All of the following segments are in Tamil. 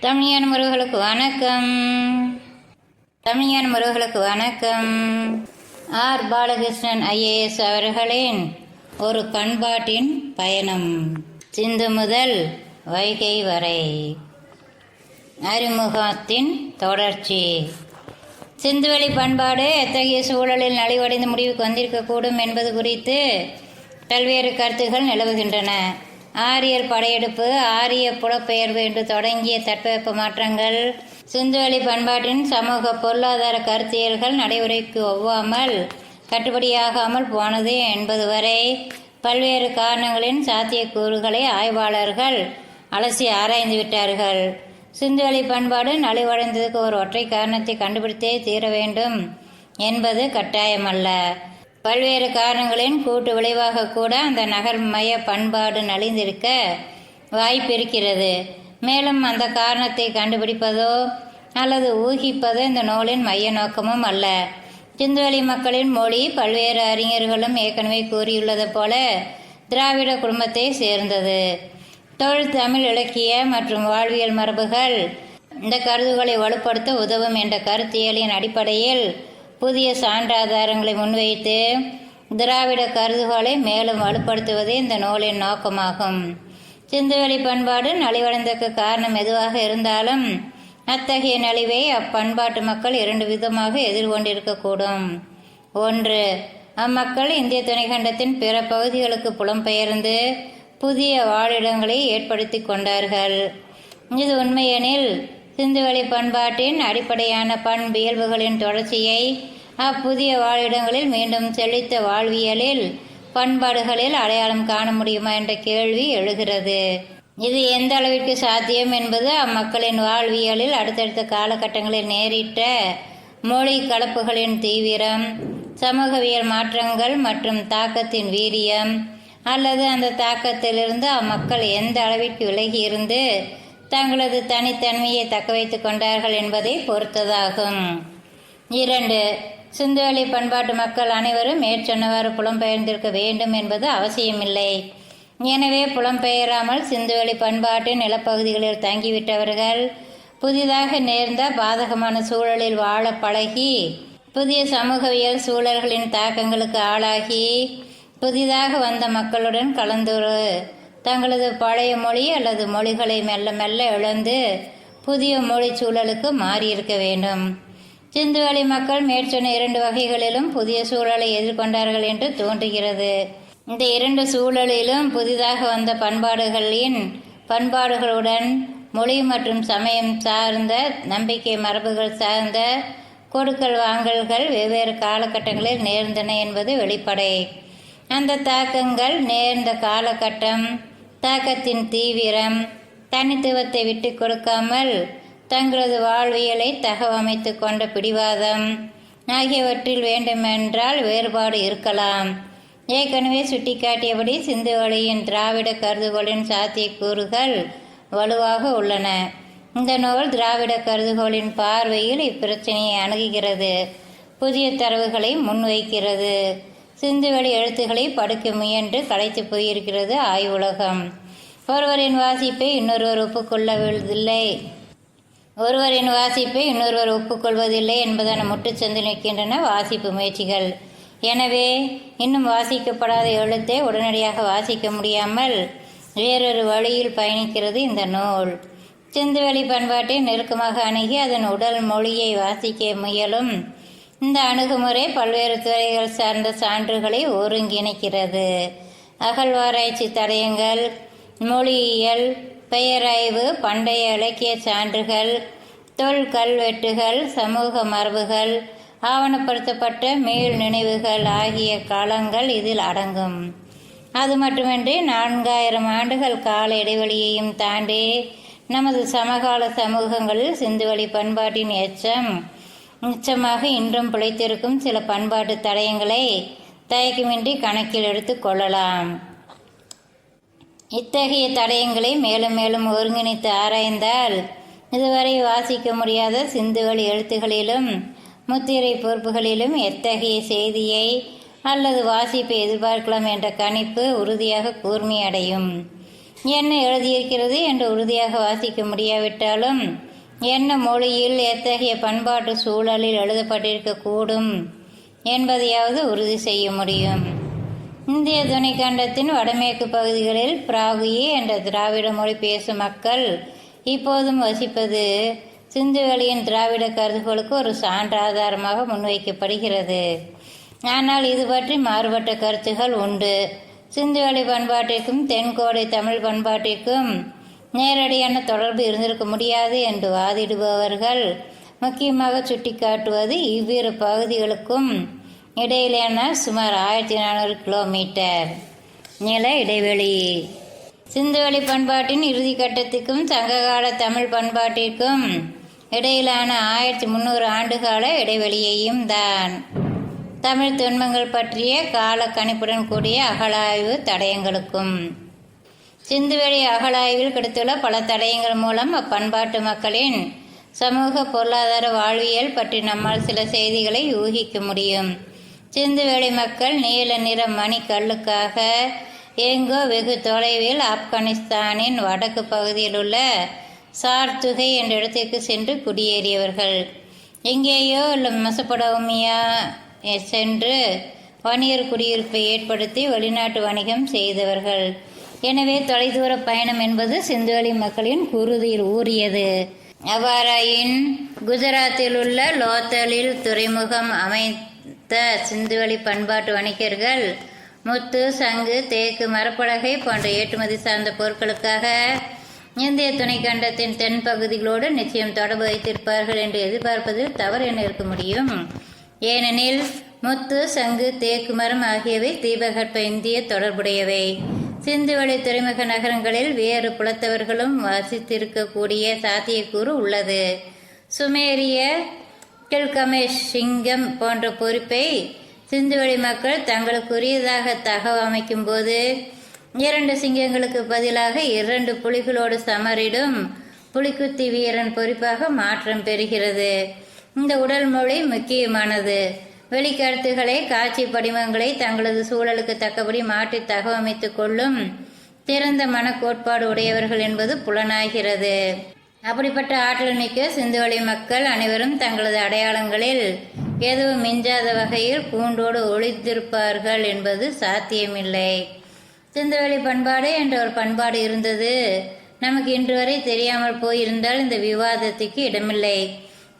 தமிழ்ஞான முருகர்களுக்கு வணக்கம். தமிழ்ஞான முருகர்களுக்கு வணக்கம். ஆர் பாலகிருஷ்ணன் ஐஏஎஸ் அவர்களின் ஒரு பண்பாட்டின் பயணம், சிந்து முதல் வைகை வரை. அறிமுகத்தின் தொடர்ச்சி. சிந்துவெளி பண்பாடு எத்தகைய சூழலில் நலிவடைந்து முடிவுக்கு வந்திருக்கக்கூடும் என்பது குறித்து பல்வேறு கருத்துகள் நிலவுகின்றன. ஆரியர் படையெடுப்பு, ஆரிய புலப்பெயர்வு என்று தொடங்கிய தட்பவெப்ப மாற்றங்கள், சிந்துவெளி பண்பாட்டின் சமூக பொருளாதார கருத்தியல்கள் நடைமுறைக்கு ஒவ்வாமல் கட்டுப்படியாகாமல் போனது என்பது வரை பல்வேறு காரணங்களின் சாத்தியக்கூறுகளை ஆய்வாளர்கள் அலசி ஆராய்ந்து விட்டார்கள். சிந்துவெளி பண்பாடு நலிவடைந்ததுக்கு ஒரு ஒற்றை காரணத்தை கண்டுபிடித்தே தீர வேண்டும் என்பது கட்டாயமல்ல. பல்வேறு காரணங்களின் கூட்டு விளைவாக கூட அந்த நகர்மய பண்பாடு நலிந்திருக்க வாய்ப்பிருக்கிறது. மேலும் அந்த காரணத்தை கண்டுபிடிப்பதோ அல்லது ஊகிப்பதோ இந்த நூலின் மைய நோக்கமும் அல்ல. சிந்துவெளி மக்களின் மொழி பல்வேறு அறிஞர்களும் ஏற்கனவே கூறியுள்ளது போல திராவிட குடும்பத்தை சேர்ந்தது. தொழில், தமிழ், இலக்கிய மற்றும் வாழ்வியல் மரபுகள் இந்த கருதுகளை வலுப்படுத்த உதவும் என்ற கருத்தியலின் அடிப்படையில் புதிய சான்றாதாரங்களை முன்வைத்து திராவிட கருதுகோளை மேலும் வலுப்படுத்துவதே இந்த நூலின் நோக்கமாகும். சிந்துவெளி பண்பாடு நலிவடைந்ததற்கு காரணம் எதுவாக இருந்தாலும் அத்தகைய நலிவை அப்பண்பாட்டு மக்கள் இரண்டு விதமாக எதிர்கொண்டிருக்கக்கூடும். ஒன்று, அம்மக்கள் இந்திய துணைக்கண்டத்தின் பிற பகுதிகளுக்கு புலம்பெயர்ந்து புதிய வாழிடங்களை ஏற்படுத்தி கொண்டார்கள். இது உண்மையெனில் சிந்துவெளி பண்பாட்டின் அடிப்படையான பண்பியல்புகளின் தொடர்ச்சியை அப்புதிய வாழிடங்களில் மீண்டும் செழித்த வாழ்வியலில் பண்பாடுகளில் அடையாளம் காண முடியுமா என்ற கேள்வி எழுகிறது. இது எந்த அளவிற்கு சாத்தியம் என்பது அம்மக்களின் வாழ்வியலில் அடுத்தடுத்த காலகட்டங்களில் நேரிட்ட மொழி கலப்புகளின் தீவிரம், சமூகவியல் மாற்றங்கள் மற்றும் தாக்கத்தின் வீரியம், அல்லது அந்த தாக்கத்திலிருந்து அம்மக்கள் எந்த அளவிற்கு விலகி இருந்து தங்களது தனித்தன்மையை தக்க வைத்துக் கொண்டார்கள் என்பதை பொறுத்ததாகும். 2. சிந்துவெளி பண்பாட்டு மக்கள் அனைவரும் மேற்சொன்னவாறு புலம்பெயர்ந்திருக்க வேண்டும் என்பது அவசியமில்லை. எனவே புலம்பெயராமல் சிந்துவெளி பண்பாட்டின் நிலப்பகுதிகளில் தங்கிவிட்டவர்கள் புதிதாக நேர்ந்த பாதகமான சூழலில் வாழ பழகி புதிய சமூகவியல் சூழல்களின் தாக்கங்களுக்கு ஆளாகி புதிதாக வந்த மக்களுடன் கலந்துரு தங்களது பழைய மொழி அல்லது மொழிகளை மெல்ல மெல்ல இழந்து புதிய மொழி சூழலுக்கு மாறியிருக்க வேண்டும். சிந்துவெளி மக்கள் மேற்சொன்ன இரண்டு வகைகளிலும் புதிய சூழலை எதிர்கொண்டார்கள் என்று தோன்றுகிறது. இந்த இரண்டு சூழலிலும் புதிதாக வந்த பண்பாடுகளுடன் மொழி மற்றும் சமயம் சார்ந்த நம்பிக்கை மரபுகள் சார்ந்த கொடுக்கல் வாங்கல்கள் வெவ்வேறு காலகட்டங்களில் நேர்ந்தன என்பது வெளிப்படை. அந்த தாக்கங்கள் நேர்ந்த காலகட்டம், தாக்கத்தின் தீவிரம், தனித்துவத்தை விட்டு கொடுக்காமல் தங்களது வாழ்வியலை தகவமைத்து கொண்ட பிடிவாதம் ஆகியவற்றில் வேண்டுமென்றால் வேறுபாடு இருக்கலாம். ஏற்கனவே சுட்டிக்காட்டியபடி சிந்துவெளியின் திராவிட கருதுகோளின் சாத்தியக்கூறுகள் வலுவாக உள்ளன. இந்த நூல் திராவிட கருதுகோளின் பார்வையில் இப்பிரச்சனையை அணுகுகிறது, புதிய தரவுகளை முன்வைக்கிறது. சிந்துவெளி எழுத்துக்களை படுக்க முயன்று களைத்து போயிருக்கிறது ஆய்வுலகம். ஒருவரின் வாசிப்பை இன்னொருவர் ஒப்புக்கொள்வதில்லை என்பதான முட்டுச்சந்து நிற்கின்றன வாசிப்பு முயற்சிகள். எனவே இன்னும் வாசிக்கப்படாத எழுத்தை உடனடியாக வாசிக்க முடியாமல் வேறொரு வழியில் பயணிக்கிறது இந்த நூல். சிந்துவெளி பண்பாட்டை நெருக்கமாக அணுகி அதன் உடல் மொழியை வாசிக்க முயலும் இந்த அணுகுமுறை பல்வேறு துறைகள் சார்ந்த சான்றுகளை ஒருங்கிணைக்கிறது. அகழ்வாராய்ச்சி தடயங்கள், மொழியியல், பெயராய்வு, பண்டைய இலக்கிய சான்றுகள், தொல்கல்வெட்டுகள், சமூக மரபுகள், ஆவணப்படுத்தப்பட்ட மீள் நினைவுகள் ஆகிய களங்கள் இதில் அடங்கும். அது மட்டுமின்றி 4000 ஆண்டுகள் கால இடைவெளியையும் தாண்டி நமது சமகால சமூகங்களில் சிந்துவெளி பண்பாட்டின் நிச்சயமாக இன்றும் பிழைத்திருக்கும் சில பண்பாட்டு தடயங்களை தயக்கமின்றி கணக்கில் எடுத்து கொள்ளலாம். இத்தகைய தடயங்களை மேலும் மேலும் ஒருங்கிணைத்து ஆராய்ந்தால் இதுவரை வாசிக்க முடியாத சிந்துவெளி எழுத்துகளிலும் முத்திரை பொறுப்புகளிலும் எத்தகைய செய்தியை அல்லது வாசிப்பை எதிர்பார்க்கலாம் என்ற கணிப்பு உறுதியாக கூர்மையடையும். என்ன எழுதியிருக்கிறது என்று உறுதியாக வாசிக்க முடியாவிட்டாலும் என்ன மொழியில் எத்தகைய பண்பாட்டு சூழலில் எழுதப்பட்டிருக்கக்கூடும் என்பதையாவது உறுதி செய்ய முடியும். இந்திய துணைக்கண்டத்தின் வடமேற்கு பகுதிகளில் பிராகுயி என்ற திராவிட மொழி பேசும் மக்கள் இப்போதும் வசிப்பது சிந்துவெளியின் திராவிட கருதுகோளுக்கு ஒரு சான்று ஆதாரமாக முன்வைக்கப்படுகிறது. ஆனால் இது பற்றி மாறுபட்ட கருத்துகள் உண்டு. சிந்துவெளி பண்பாட்டிற்கும் தென்கோடை தமிழ் பண்பாட்டிற்கும் நேரடியான தொடர்பு இருந்திருக்க முடியாது என்று வாதிடுபவர்கள் முக்கியமாக சுட்டிக்காட்டுவது இவ்விரு பகுதிகளுக்கும் இடையிலான சுமார் 1400 கிலோமீட்டர் நில இடைவெளி. சிந்துவெளி பண்பாட்டின் இறுதி கட்டத்துக்கும் சங்ககால தமிழ் பண்பாட்டிற்கும் இடையிலான 1300 ஆண்டுகால இடைவெளியையும் தான் தமிழ் தொன்மங்கள் பற்றிய கால கணிப்புடன் கூடிய அகழாய்வு தடயங்களுக்கும். சிந்துவெளி அகழாய்வில் கிடைத்துள்ள பல தடயங்கள் மூலம் அப்பண்பாட்டு மக்களின் சமூக பொருளாதார வாழ்வியல் பற்றி நம்மால் சில செய்திகளை ஊகிக்க முடியும். சிந்துவெளி மக்கள் நீல நிற மணி கல்லுக்காக எங்கோ வெகு தொலைவில் ஆப்கானிஸ்தானின் வடக்கு பகுதியில் உள்ள சார்துகை என்ற இடத்திற்கு சென்று குடியேறியவர்கள். எங்கேயோ இல்லை மெசபடோமியா சென்று வணிகர் குடியிருப்பை ஏற்படுத்தி வெளிநாட்டு வணிகம் செய்தவர்கள். எனவே தொலைதூர பயணம் என்பது சிந்துவெளி மக்களின் குருதியில் ஊறியது. அவ்வாறாயின் குஜராத்தில் உள்ள லோத்தலில் துறைமுகம் அமைத்த சிந்துவெளி பண்பாட்டு வணிகர்கள் முத்து, சங்கு, தேக்கு, மரப்பலகை போன்ற ஏற்றுமதி சார்ந்த பொருட்களுக்காக இந்திய துணைக்கண்டத்தின் தென் பகுதிகளோடு நிச்சயம் தொடர்பு வைத்திருப்பார்கள் என்று எதிர்பார்ப்பதில் தவறு என்ன இருக்க முடியும்? ஏனெனில் முத்து, சங்கு, தேக்கு மரம் ஆகியவை தீபகற்ப இந்திய தொடர்புடையவை. சிந்துவெளி துறைமுக நகரங்களில் வேறு புலத்தவர்களும் வசித்திருக்கக்கூடிய சாத்தியக்கூறு உள்ளது. சுமேரிய, கில்கமேஷ், சிங்கம் போன்ற பொறுப்பை சிந்துவெளி மக்கள் தங்களுக்குரியதாக தகவமைக்கும் போது 2 சிங்கங்களுக்கு பதிலாக 2 புலிகளோடு சமரிடும் புலிக்குத்தி வீரன் பொறுப்பாக மாற்றம் பெறுகிறது. இந்த உடல் மொழி முக்கியமானது. வெளிக்கருத்துக்களை, காட்சி படிமங்களை தங்களது சூழலுக்கு தக்கபடி மாற்றி தகவமைத்துக் கொள்ளும் திறந்த மனக்கோட்பாடு உடையவர்கள் என்பது புலனாகிறது. அப்படிப்பட்ட ஆற்றல் மிக்க சிந்துவெளி மக்கள் அனைவரும் தங்களது அடையாளங்களில் எதுவும் மிஞ்சாத வகையில் பூண்டோடு ஒளித்திருப்பார்கள் என்பது சாத்தியமில்லை. சிந்துவெளி பண்பாடு என்ற ஒரு பண்பாடு இருந்தது நமக்கு இன்று வரை தெரியாமல் போயிருந்தால் இந்த விவாதத்துக்கு இடமில்லை.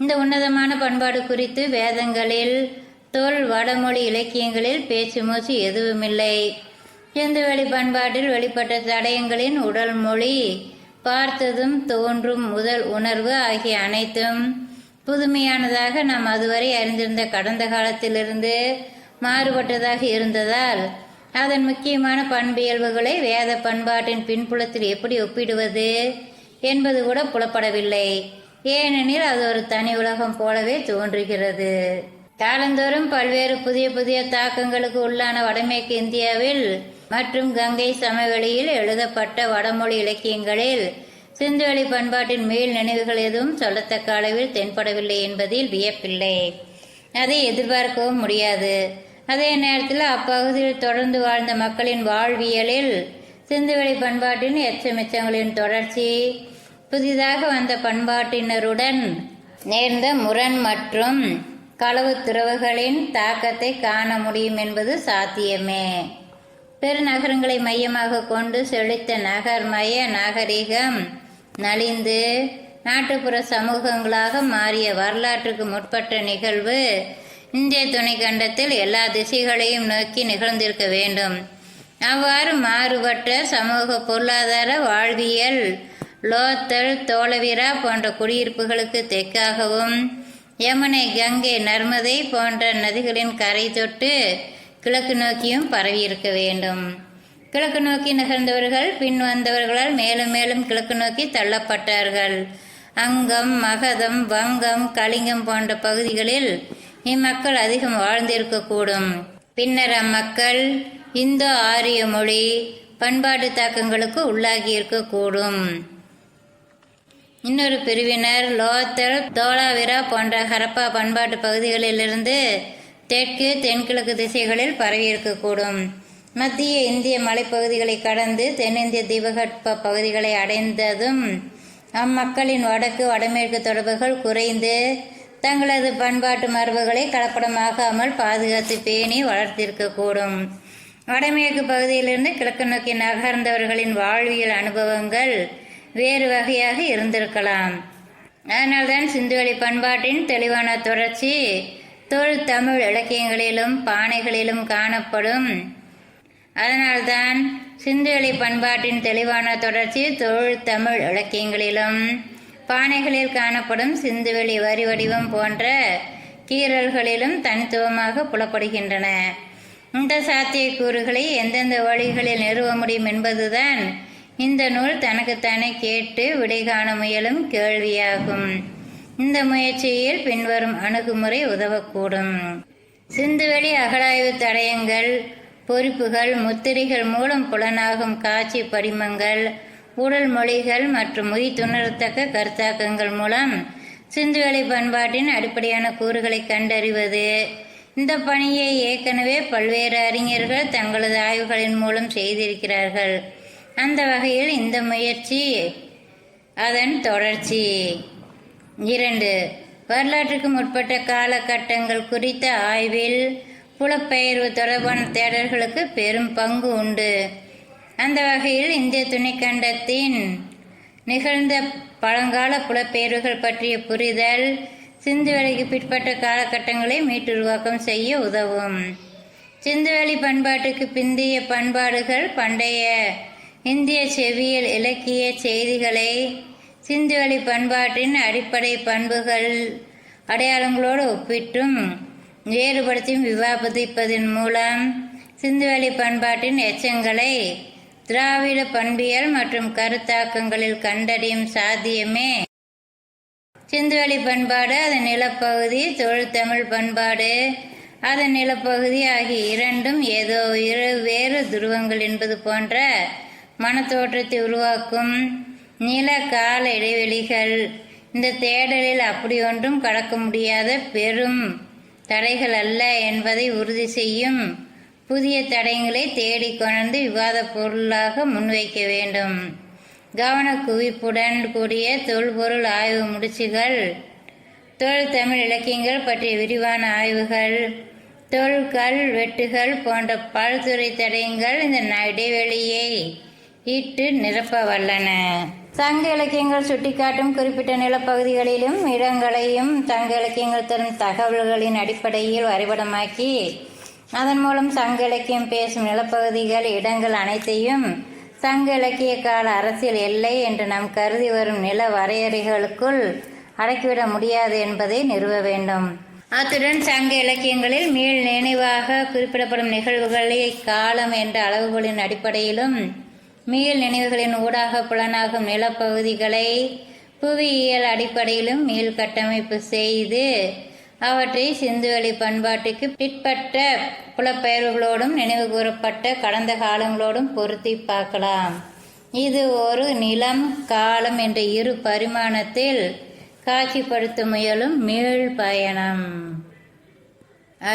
இந்த உன்னதமான பண்பாடு குறித்து வேதங்களில், தொல் வடமொழி இலக்கியங்களில் பேச்சு மூச்சு எதுவுமில்லை. சிந்துவெளி பண்பாட்டில் வெளிப்பட்ட தடயங்களின் உடல் மொழி, பார்த்ததும் தோன்றும் முதல் உணர்வு ஆகிய அனைத்தும் புதுமையானதாக நாம் அதுவரை அறிந்திருந்த கடந்த காலத்திலிருந்து மாறுபட்டதாக இருந்ததால் அதன் முக்கியமான பண்பியல்புகளை வேத பண்பாட்டின் பின்புலத்தில் எப்படி ஒப்பிடுவது என்பது கூட புலப்படவில்லை. ஏனெனில் அது ஒரு தனி உலகம் போலவே தோன்றுகிறது. காலந்தோறும் பல்வேறு புதிய புதிய தாக்கங்களுக்கு உள்ளான வடமேற்கு இந்தியாவில் மற்றும் கங்கை சமவெளியில் எழுதப்பட்ட வடமொழி இலக்கியங்களில் சிந்துவெளி பண்பாட்டின் மேல் நினைவுகள் எதுவும் சொல்லத்தக்க அளவில் தென்படவில்லை என்பதில் வியப்பில்லை. அதை எதிர்பார்க்கவும் முடியாது. அதே நேரத்தில் அப்பகுதியில் தொடர்ந்து வாழ்ந்த மக்களின் வாழ்வியலில் சிந்துவெளி பண்பாட்டின் எச்சமெச்சங்களின் தொடர்ச்சி, புதிதாக வந்த பண்பாட்டினருடன் நேர்ந்த முரண் மற்றும் களவு துறவுகளின் தாக்கத்தை காண முடியும் என்பது சாத்தியமே. பெருநகரங்களை மையமாக கொண்டு செழித்த நகர்மய நாகரிகம் நலிந்து நாட்டுப்புற சமூகங்களாக மாறிய வரலாற்றுக்கு முற்பட்ட நிகழ்வு இந்திய துணைக்கண்டத்தில் எல்லா திசைகளையும் நோக்கி நிகழ்ந்திருக்க வேண்டும். அவ்வாறு மாறுபட்ட சமூக பொருளாதார வாழ்வியல் லோத்தல், தோளவிரா போன்ற குடியிருப்புகளுக்கு தெற்காகவும் யமுனை, கங்கை, நர்மதை போன்ற நதிகளின் கரை தொட்டு கிழக்கு நோக்கியும் பரவியிருக்க வேண்டும். கிழக்கு நோக்கி நகர்ந்தவர்கள் பின் வந்தவர்களால் மேலும் மேலும் கிழக்கு நோக்கி தள்ளப்பட்டார்கள். அங்கம், மகதம், வங்கம், கலிங்கம் போன்ற பகுதிகளில் இம்மக்கள் அதிகம் வாழ்ந்திருக்கக்கூடும். பின்னர் அம்மக்கள் இந்தோ ஆரிய மொழி பண்பாட்டு தாக்கங்களுக்கு உள்ளாகி இருக்கக்கூடும். இன்னொரு பிரிவினர் லோத்தல், தோலாவிரா போன்ற ஹரப்பா பண்பாட்டு பகுதிகளிலிருந்து தெற்கு, தென்கிழக்கு திசைகளில் பரவியிருக்கக்கூடும். மத்திய இந்திய மலைப்பகுதிகளை கடந்து தென்னிந்திய தீபகற்ப பகுதிகளை அடைந்ததும் அம்மக்களின் வடக்கு வடமேற்கு தொடர்புகள் குறைந்து தங்களது பண்பாட்டு மரபுகளை கலப்படமாகாமல் பாதுகாத்து பேணி வளர்த்திருக்கக்கூடும். வடமேற்கு பகுதியிலிருந்து கிழக்கு நோக்கி நகர்ந்தவர்களின் வாழ்வியல் அனுபவங்கள் வேறு வகையாக இருந்திருக்கலாம். அதனால்தான் சிந்துவெளி பண்பாட்டின் தெளிவான தொடர்ச்சி தொல் தமிழ் இலக்கியங்களிலும் பானைகளிலும் காணப்படும். அதனால்தான் சிந்துவெளி பண்பாட்டின் தெளிவான தொடர்ச்சி தொல் தமிழ் இலக்கியங்களிலும் பானைகளில் காணப்படும் சிந்துவெளி வரி வடிவம் போன்ற கீறல்களிலும் தனித்துவமாக புலப்படுகின்றன. இந்த சாத்தியக்கூறுகளை எந்தெந்த வழிகளில் நிறுவ முடியும் என்பதுதான் இந்த நூல் தனக்குத்தானே கேட்டு விடை காண முயலும் கேள்வியாகும். இந்த முயற்சியில் பின்வரும் அணுகுமுறை உதவக்கூடும். சிந்துவெளி அகழாய்வு தடயங்கள், பொறிப்புகள், முத்திரைகள் மூலம் புலனாகும் காட்சி படிமங்கள், உடல் மொழிகள் மற்றும் உயிர்த்துணரத்தக்க கருத்தாக்கங்கள் மூலம் சிந்துவெளி பண்பாட்டின் அடிப்படையான கூறுகளை கண்டறிவது. இந்த பணியை ஏற்கனவே பல்வேறு அறிஞர்கள் தங்களது ஆய்வுகளின் மூலம் செய்திருக்கிறார்கள். அந்த வகையில் இந்த முயற்சி அதன் தொடர்ச்சி. 2. வரலாற்றுக்கு முற்பட்ட காலகட்டங்கள் குறித்த ஆய்வில் புலப்பெயர்வு தொடர்பான தேடல்களுக்கு பெரும் பங்கு உண்டு. அந்த வகையில் இந்திய துணைக்கண்டத்தின் நிகழ்ந்த பழங்கால புலப்பெயர்வுகள் பற்றிய புரிதல் சிந்துவெளிக்கு பிற்பட்ட காலகட்டங்களை மீட்டுருவாக்கம் செய்ய உதவும். சிந்துவெளி பண்பாட்டுக்கு பிந்தைய பண்பாடுகள் பண்டைய இந்திய செவ்வியல் இலக்கிய செய்திகளை சிந்துவெளி பண்பாட்டின் அடிப்படை பண்புகள் அடையாளங்களோடு ஒப்பிட்டும் வேறுபடுத்தியும் விவாதிப்பதன் மூலம் சிந்துவெளி பண்பாட்டின் எச்சங்களை திராவிட பண்பியல் மற்றும் கருத்தாக்கங்களில் கண்டறியும் சாத்தியமே. சிந்துவெளி பண்பாடு அதன் நிலப்பகுதி, தொழிற்தமிழ் பண்பாடு அதன் நிலப்பகுதி ஆகிய இரண்டும் ஏதோ வேறு துருவங்கள் என்பது போன்ற மனத்தோற்றத்தை உருவாக்கும் நில கால இடைவெளிகள். இந்த தேடலில் அப்படி ஒன்றும் கடக்க முடியாத பெரும் தடைகள் அல்ல என்பதை உறுதி செய்யும் புதிய தடயங்களை தேடிக்கொணர்ந்து விவாத பொருளாக முன்வைக்க வேண்டும். கவனக்குவிப்புடன் கூடிய தொல்பொருள் ஆய்வு முடிச்சுகள், தொல் தமிழ் இலக்கியங்கள் பற்றிய விரிவான ஆய்வுகள், தொல்கல் வெட்டுகள் போன்ற பல்துறை தடயங்கள் இந்த இடைவெளியை இட்டு நிரப்ப வல்லன. சங்க இலக்கியங்கள் சுட்டிக்காட்டும் குறிப்பிட்ட நிலப்பகுதிகளிலும் இடங்களையும் சங்க இலக்கியங்கள் தரும் தகவல்களின் அடிப்படையில் வரைபடமாக்கி அதன் மூலம் சங்க இலக்கியம் பேசும் நிலப்பகுதிகள் இடங்கள் அனைத்தையும் சங்க இலக்கிய கால அரசியல் எல்லை என்று நாம் கருதி வரும் நில வரையறைகளுக்குள் அடக்கிவிட முடியாது என்பதை நிறுவ வேண்டும். அத்துடன் சங்க இலக்கியங்களில் மீள் நினைவாக குறிப்பிடப்படும் நிகழ்வுகளை காலம் என்ற அளவுகளின் அடிப்படையிலும் மீள் நினைவுகளின் ஊடாக புலனாகும் நிலப்பகுதிகளை புவியியல் அடிப்படையிலும் மீள் கட்டமைப்பு செய்து அவற்றை சிந்துவெளி பண்பாட்டுக்கு பிற்பட்ட புலப்பெயர்களோடும் நினைவு கூறப்பட்ட கடந்த காலங்களோடும் பொருத்தி பார்க்கலாம். இது ஒரு நிலம் காலம் என்ற இரு பரிமாணத்தில் காட்சிப்படுத்த முயலும் மீள் பயணம்.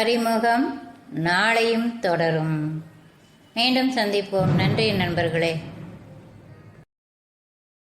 அறிமுகம் நாளையும் தொடரும். மீண்டும் சந்திப்போம். நன்றி நண்பர்களே.